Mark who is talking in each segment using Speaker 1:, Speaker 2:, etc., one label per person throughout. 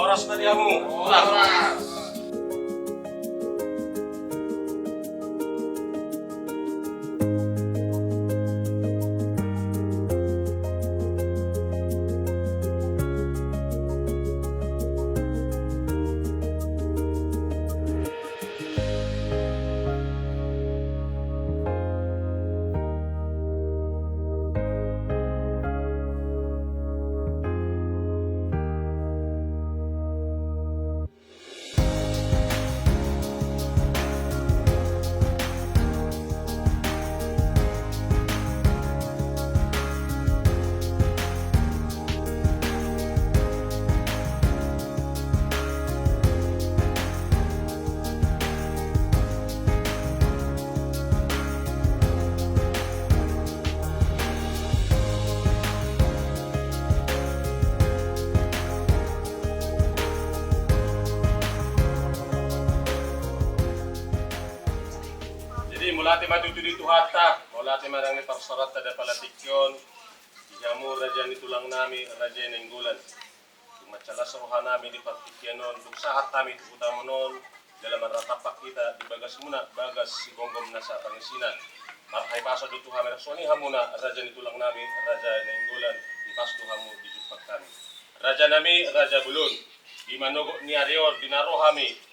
Speaker 1: oras na diha mo. Oras. Mulati matutu dito hata, mulati marang ni parsarat tada palatikyon, ijamu raja ni tulang nami, raja ni inggulan. Macalas roha nami di patikyanon, duksahat kami utamonon, dalam ratapak kita di bagas muna, bagas si gonggom na sa pangisinan. Marhay paso dito kami, raksoni hamuna, raja ni tulang nami, raja ni inggulan, ipasto hamu di jupak kami. Raja nami, raja bulun, di manogo ni Arior, dinaro kami,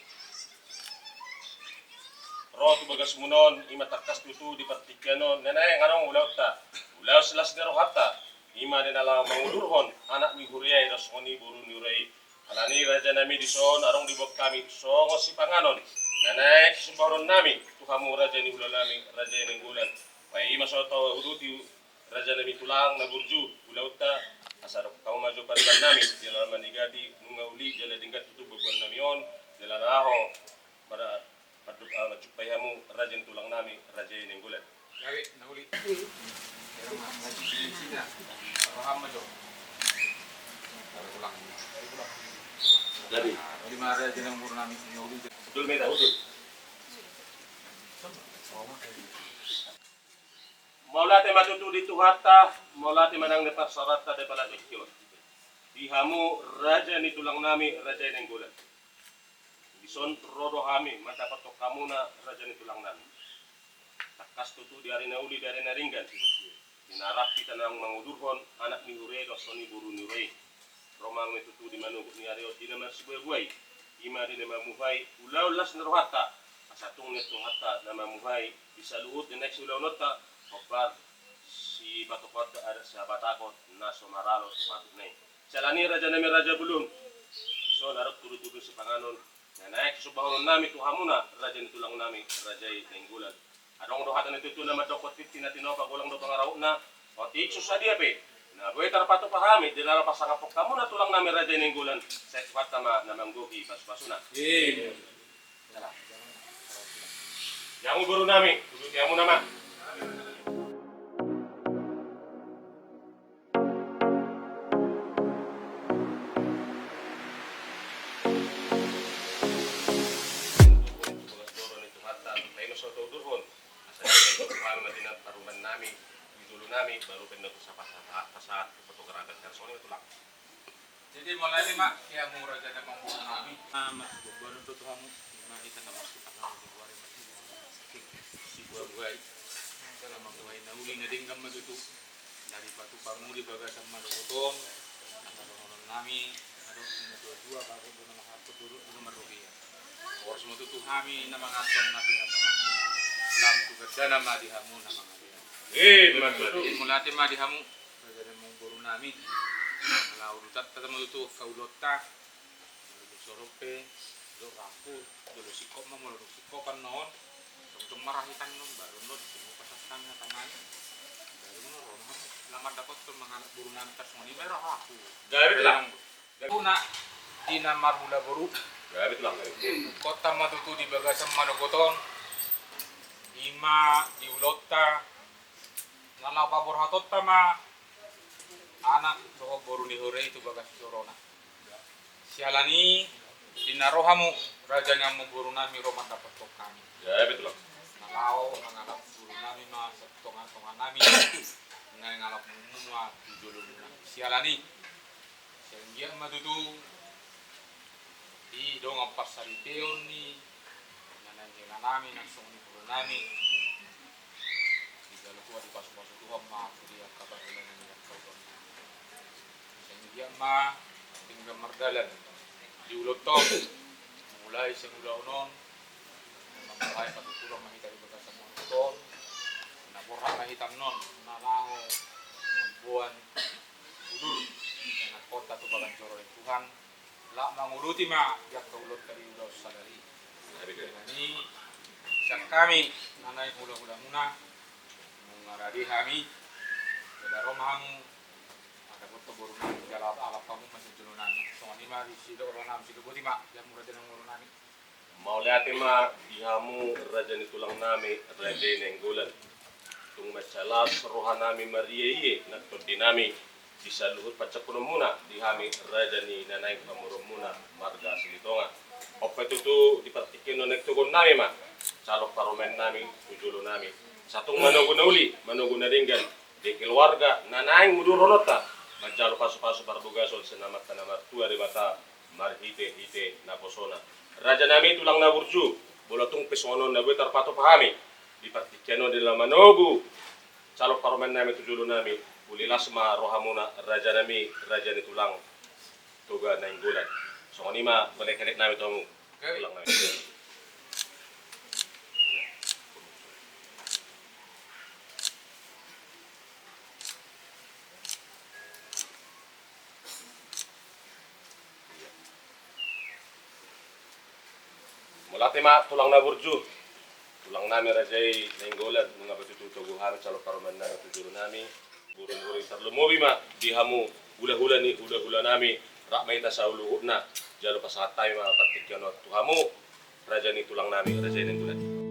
Speaker 1: roh tu bagas munon ima takas tutu di partikyanon nenay ngarong ulaw ta ulaw selas ni rohata ima din ala mangulurhon anak ni huriyay rasoni buru ni uray alani raja nami dison arong dibok kami songo si panganon nenay kisumbaron nami tuhamu raja ni hulalami raja ni ngulan pay ima soto uduti raja nami tulang na burju ulaw ta asarok kau maju pariban nami jala manigadi nungauli jala dingkat tutu bebuan namion jala raho para Majupayamu raja tulang nami, raja yang gulat.
Speaker 2: Gawe, nahuli. Pero ngaji sina. Paham mo do. Para ulang.
Speaker 1: Gabi.
Speaker 2: Di mana raja yang murna nami nahuli.
Speaker 1: Betul meta betul. Maulate matutu dito hata, maulate manang ni parsarata de palatikyon. Dihamu raja ni tulang nami, raja yang gulat. Ison rodo kami madapat to kamuna raja ni tulang nami. Takas tutu di arena uli di arena ringgan. Dinarap kita nang mangudurhon anak ni hure dosoni buru ni hure. Romang ni tutu di manug ni areo di nama sebuai. Ima di nama muhai ulau las nerohata. Asatung ni tuhata nama muhai bisa luhut di next ulau nota. Kopar si batokot ada sahabatakot na somaralo sepatut nei. Salani raja nami raja belum. So narap turu-turu si panganon. Naik subahon nami tuhamuna raja ni tulang nami raja inggulan. Adong dohatan itu nama dokot titi na tinopa gulang do pangarau na oti susadia pe. Na boy tarpato pahami dinara pasangapok kamu na tulang nami raja inggulan. Sekwat nama namanggogi pas-pasuna. Salah. Yang guru nami, duduk kamu nama. Nami baru pindah ke pasar fotografer personil itu lah.
Speaker 2: Jadi mulai ni mak yang murah jadi mamburu nami. Baru tu kamu mari kita nak masuk tangan di luar mati. Si buah-buah dalam mangguai nauli ngeding kamu itu dari batu pamu di bagasan marugotong. Nama nami ada dua baru nama satu dulu nomor rupiah. Orang semua tu kami nama ngaton nabi nama lam tu kerja nama dihamu nama
Speaker 1: betul.
Speaker 2: Mulati mah dihamu raja mong buru nami. Kalau urutat ketemu itu kaulota. Lalu sorope, do rapu, do sikop mah mulai sikopan non. Untuk marahitan non baru non semua pasaskan tangan. Baru non lamar dapat tuh menganak buru nami tersoni merah rapu.
Speaker 1: Gawe lah.
Speaker 2: Guna di nama mula buru.
Speaker 1: Gawe lah.
Speaker 2: Kota mah tuh di bagasan Manogoton. Ima di ulota. Nala pabor hatot tama anak doho boru ni hore itu bagas corona. Sialani dinarohamu raja yang memburu nami roman dapat tok kami.
Speaker 1: Ya betul.
Speaker 2: Nalao nangalap buru nami ma setongan nami ngalap mumua tujulun. Sialani siang dia madudu Jadi dong ang pasariteon ni nananjena namin ang sumuni namin. Di dalam kuat di pasok-pasok Tuhan ma dia kabar ulan yang kau dia ma tinggal mardalan di ulotong mulai semula unon mamahai patutulang mahita di bagasan motor naborha mahitam non naraho buan ulul na kota tu bagan joro Tuhan la manguluti ma yak kaulot kali ulos sadari ini siap kami nanay mula-mula muna mengaradi kami kedaro mamu ada foto baru nanti kalau alap kamu masih julunan soalnya ma di situ orang nam situ buti ma yang murah dengan murah nani
Speaker 1: Maulati ma dihamu raja ni tulang nami raja ni nggulan tung masalas roha nami mariye nagtodi nami di sa luhut patsapuno muna dihami raja ni nanay pamurom muna marga silitonga opa itu dipartikin no nagtugon nami ma salok paromen nami tujulo nami satung manuguna uli manuguna ringgan di keluarga nanay muduronota majalo paso-paso parbugasol senamat tanamar tua di bata marhite-hite naposona raja nami tulang na burju bolatung pesono na betar pato pahami di partikiano di la manogu salok paromen nami tujulo nami ulilas ma rohamuna raja nami raja ni tulang tuga na inggulan so ni ma balik-balik nami tong tulang nami Mulati ma tulang na burju tulang nami rajai nainggolan mga batututuguhan sa lokaroman na tujulo nami burung-burung tarlumobi ma dihamu hula-hula ni hula-hula nami rak maita sa uluhut na jalo pasatay ma patikyan no tuhamu raja ni tulang nami rajai nainggolan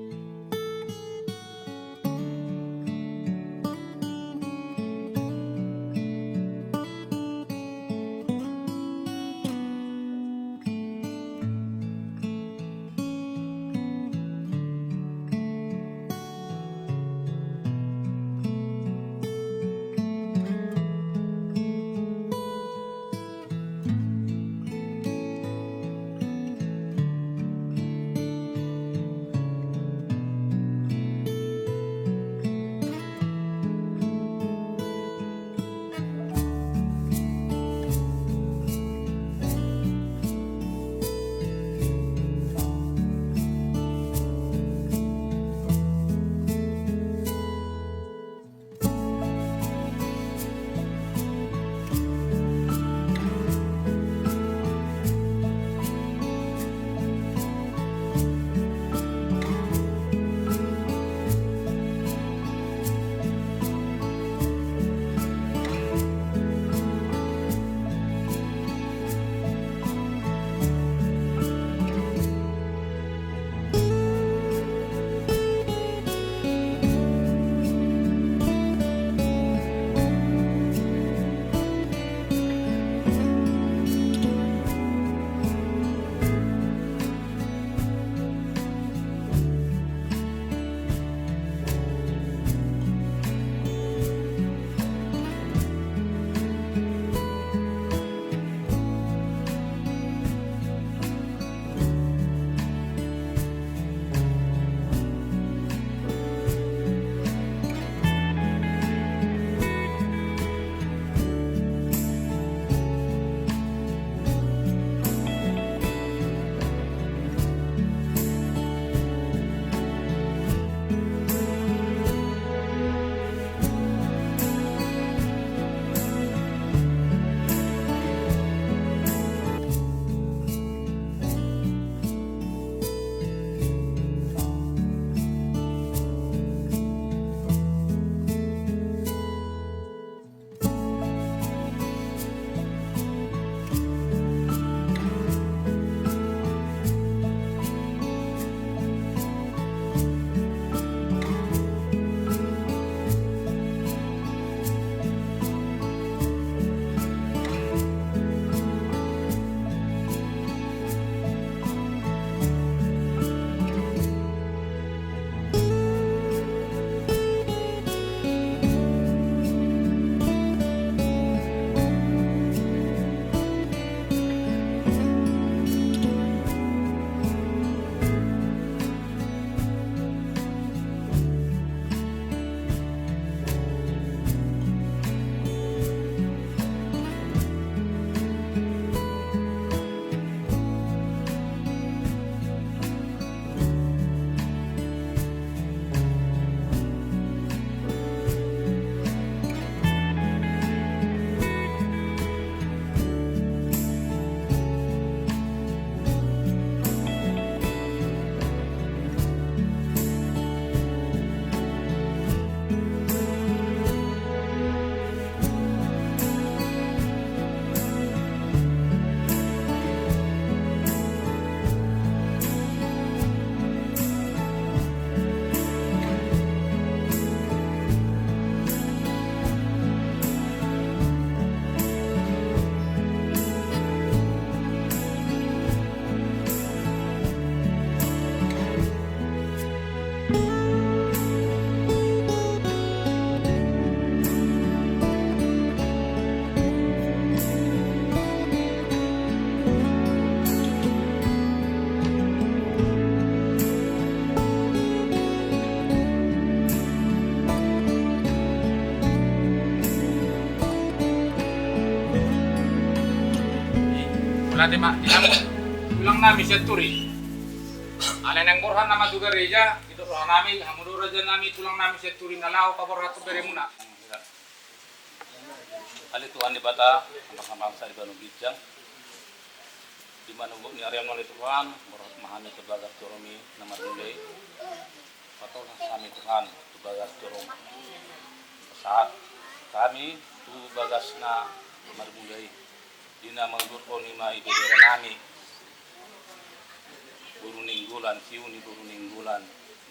Speaker 2: Mulati mak dihamu tulang nami senturi. Alay nang borhan nama juga reja itu roh nami hamudo raja nami tulang nami senturi nalau pabor ratu beremuna.
Speaker 3: Ali Tuhan di bata sama bangsa di Bandung Bijang di mana ni Arya oleh Tuhan mahani tebagas coromi nomor mulai atau kami Tuhan tebagas corom saat kami tu bagasna nomor mulai dina mengur onima ibu nami buru ninggulan siuni buru ninggulan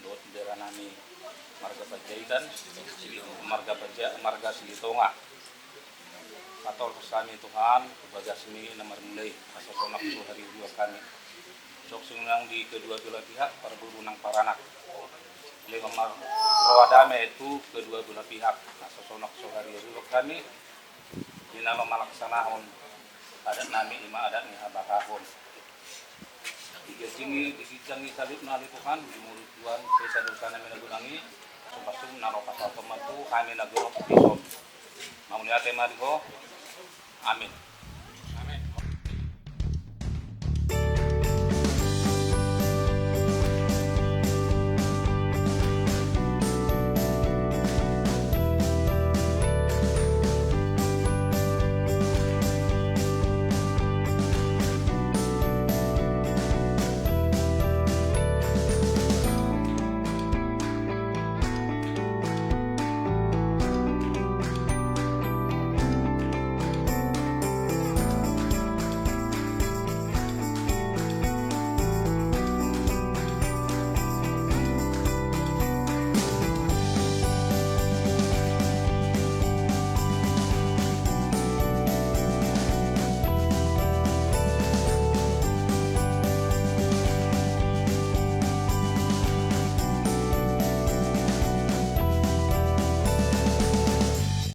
Speaker 3: dot daerah nami marga pajaitan marga Silitonga atau kesami Tuhan bagasmi nomor mulai asal sonak hari dua kami sok sungang di kedua belah pihak para buru nang paranak lemar roadame itu kedua belah pihak asal sonak hari dua kami di nama malaksanahon adat nami ima adat ni habakahon tiga sini dikicangi salib nali Tuhan di mulut Tuhan sesa dosa nami nagunangi sumpasum naro pasal pematu kami nagurok bison mau lihat tema di amin.